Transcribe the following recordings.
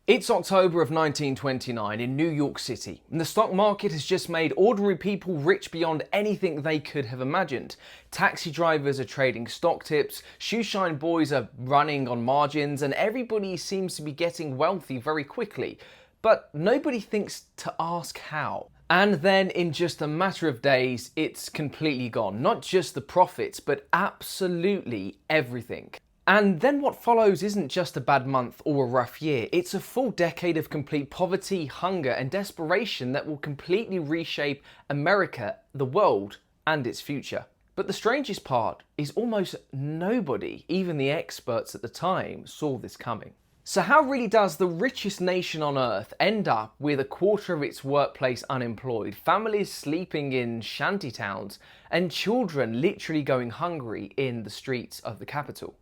It's October of 1929 in New York City, and the stock market has just made ordinary people rich beyond anything they could have imagined. Taxi drivers are trading stock tips, shoeshine boys are running on margins, and everybody seems to be getting wealthy very quickly. But nobody thinks to ask how. And then in just a matter of days, it's completely gone. Not just the profits, but absolutely everything. And then what follows isn't just a bad month or a rough year, it's a full decade of complete poverty, hunger and desperation that will completely reshape America, the world and its future. But the strangest part is almost nobody, even the experts at the time, saw this coming. So how really does the richest nation on earth end up with a quarter of its workplace unemployed, families sleeping in shantytowns and children literally going hungry in the streets of the capital?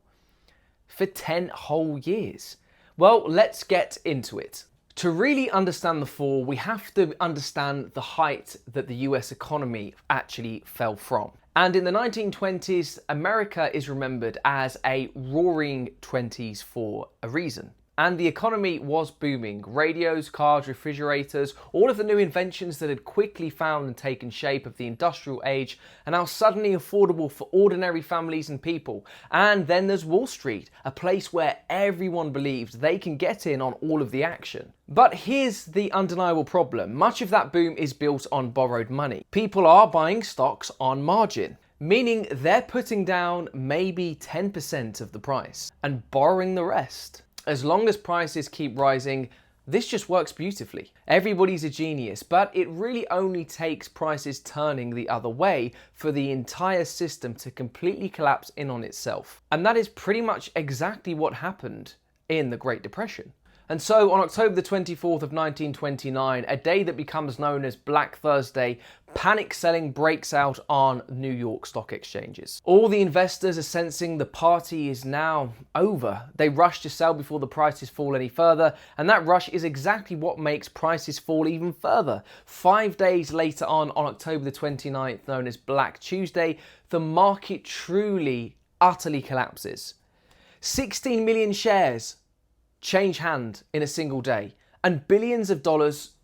For 10 whole years? Well, let's get into it. To really understand the fall, we have to understand the height that the US economy actually fell from. And in the 1920s, America is remembered as a roaring 20s for a reason. And the economy was booming. Radios, cars, refrigerators, all of the new inventions that had quickly found and taken shape of the industrial age are now suddenly affordable for ordinary families and people. And then there's Wall Street, a place where everyone believes they can get in on all of the action. But here's the undeniable problem. Much of that boom is built on borrowed money. People are buying stocks on margin, meaning they're putting down maybe 10% of the price and borrowing the rest. As long as prices keep rising, this just works beautifully. Everybody's a genius, but it really only takes prices turning the other way for the entire system to completely collapse in on itself. And that is pretty much exactly what happened in the Great Depression. And so on October the 24th of 1929, a day that becomes known as Black Thursday, panic selling breaks out on New York stock exchanges. All the investors are sensing the party is now over. They rush to sell before the prices fall any further, and that rush is exactly what makes prices fall even further. 5 days later on October the 29th, known as Black Tuesday, the market truly, utterly collapses. 16 million shares change hand in a single day, and billions of dollars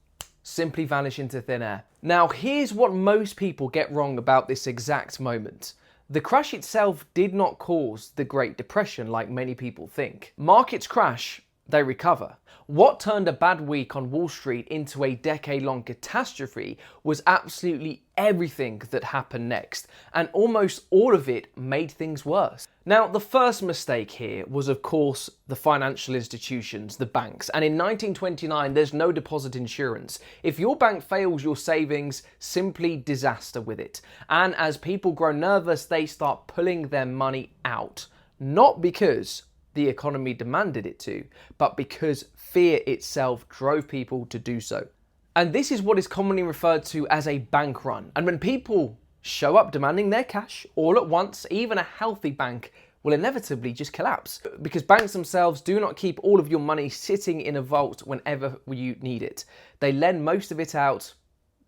simply vanish into thin air. Now, here's what most people get wrong about this exact moment. The crash itself did not cause the Great Depression like many people think. Markets crash, they recover. What turned a bad week on Wall Street into a decade-long catastrophe was absolutely everything that happened next, and almost all of it made things worse. Now, the first mistake here was, of course, the financial institutions, the banks, and in 1929 there's no deposit insurance. If your bank fails your savings, simply disaster with it. And as people grow nervous, they start pulling their money out, not because the economy demanded it to, but because fear itself drove people to do so. And this is what is commonly referred to as a bank run. And when people show up demanding their cash all at once, even a healthy bank will inevitably just collapse, because banks themselves do not keep all of your money sitting in a vault whenever you need it. They lend most of it out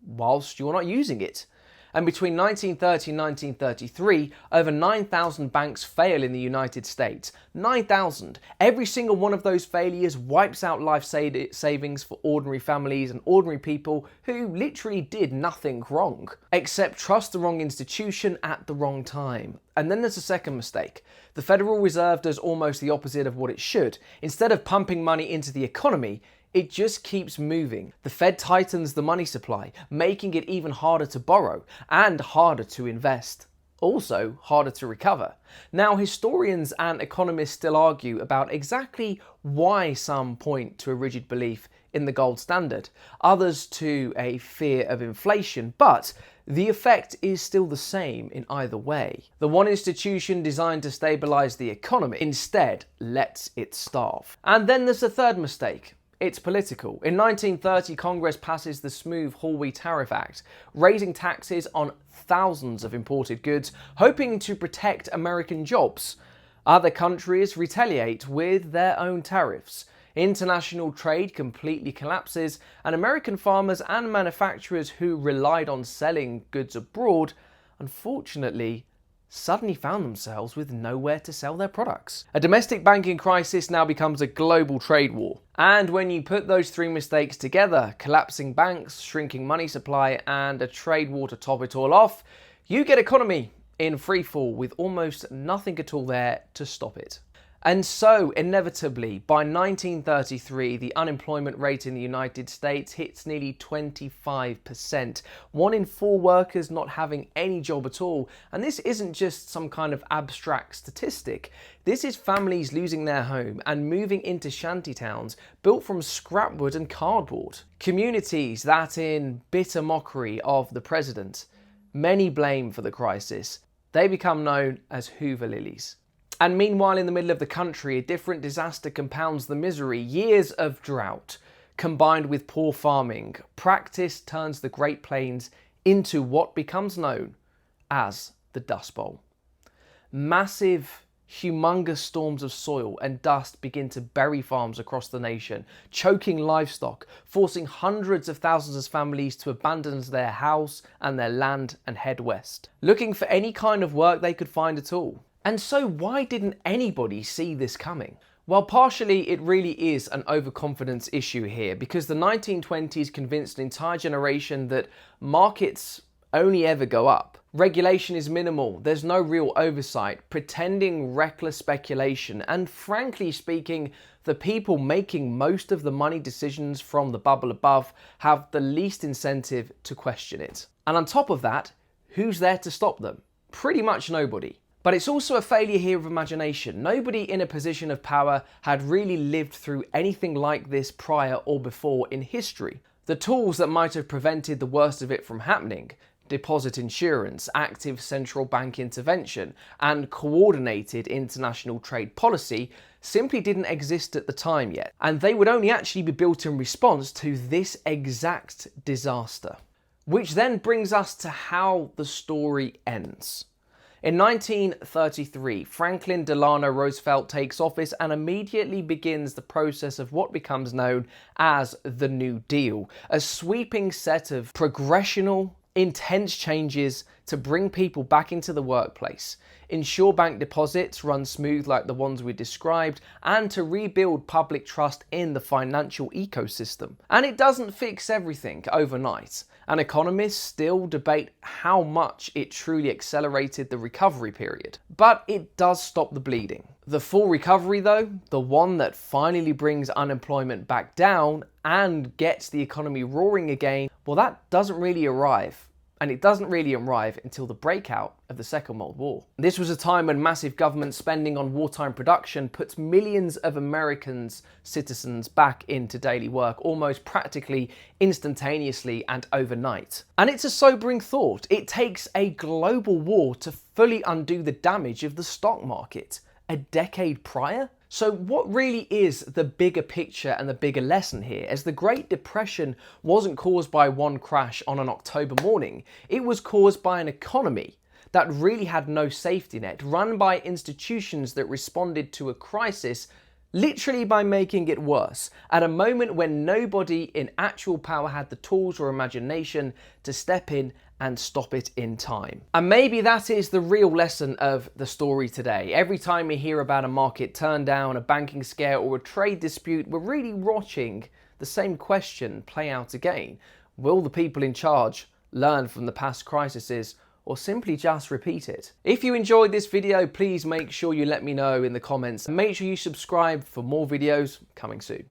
whilst you're not using it. And between 1930 and 1933, over 9,000 banks fail in the United States. 9,000. Every single one of those failures wipes out life savings for ordinary families and ordinary people who literally did nothing wrong, except trust the wrong institution at the wrong time. And then there's a second mistake. The Federal Reserve does almost the opposite of what it should. Instead of pumping money into the economy, it just keeps moving. The Fed tightens the money supply, making it even harder to borrow and harder to invest. Also harder to recover. Now, historians and economists still argue about exactly why some point to a rigid belief in the gold standard, others to a fear of inflation, but the effect is still the same in either way. The one institution designed to stabilize the economy instead lets it starve. And then there's a third mistake. It's political. In 1930, Congress passes the Smoot-Hawley Tariff Act, raising taxes on thousands of imported goods, hoping to protect American jobs. Other countries retaliate with their own tariffs. International trade completely collapses, and American farmers and manufacturers who relied on selling goods abroad, unfortunately, suddenly found themselves with nowhere to sell their products. A domestic banking crisis now becomes a global trade war. And when you put those three mistakes together, collapsing banks, shrinking money supply, and a trade war to top it all off, you get economy in freefall with almost nothing at all there to stop it. And so, inevitably, by 1933, the unemployment rate in the United States hits nearly 25%. 1 in 4 workers not having any job at all. And this isn't just some kind of abstract statistic. This is families losing their home and moving into shantytowns built from scrapwood and cardboard. Communities that, in bitter mockery of the president, many blame for the crisis, they become known as Hoover Lilies. And meanwhile, in the middle of the country, a different disaster compounds the misery. Years of drought, combined with poor farming, practice turns the Great Plains into what becomes known as the Dust Bowl. Massive, humongous storms of soil and dust begin to bury farms across the nation, choking livestock, forcing hundreds of thousands of families to abandon their house and their land and head west, looking for any kind of work they could find at all. And so why didn't anybody see this coming? Well, partially it really is an overconfidence issue here, because the 1920s convinced an entire generation that markets only ever go up. Regulation is minimal, there's no real oversight, pretending reckless speculation, and frankly speaking, the people making most of the money decisions from the bubble above have the least incentive to question it. And on top of that, who's there to stop them? Pretty much nobody. But it's also a failure here of imagination. Nobody in a position of power had really lived through anything like this prior or before in history. The tools that might have prevented the worst of it from happening, deposit insurance, active central bank intervention, and coordinated international trade policy, simply didn't exist at the time yet. And they would only actually be built in response to this exact disaster. Which then brings us to how the story ends. In 1933, Franklin Delano Roosevelt takes office and immediately begins the process of what becomes known as the New Deal, a sweeping set of progressional, intense changes to bring people back into the workplace, ensure bank deposits run smooth like the ones we described, and to rebuild public trust in the financial ecosystem. And it doesn't fix everything overnight, and economists still debate how much it truly accelerated the recovery period. But it does stop the bleeding. The full recovery though, the one that finally brings unemployment back down and gets the economy roaring again, well, that doesn't really arrive. And it doesn't really arrive until the breakout of the Second World War. This was a time when massive government spending on wartime production puts millions of Americans' citizens back into daily work, almost practically instantaneously and overnight. And it's a sobering thought. It takes a global war to fully undo the damage of the stock market. A decade prior? So what really is the bigger picture and the bigger lesson here? As the Great Depression wasn't caused by one crash on an October morning, it was caused by an economy that really had no safety net, run by institutions that responded to a crisis literally by making it worse, at a moment when nobody in actual power had the tools or imagination to step in and stop it in time. And maybe that is the real lesson of the story today. Every time we hear about a market turndown, a banking scare, or a trade dispute, we're really watching the same question play out again. Will the people in charge learn from the past crises, or simply just repeat it? If you enjoyed this video, please make sure you let me know in the comments, and make sure you subscribe for more videos coming soon.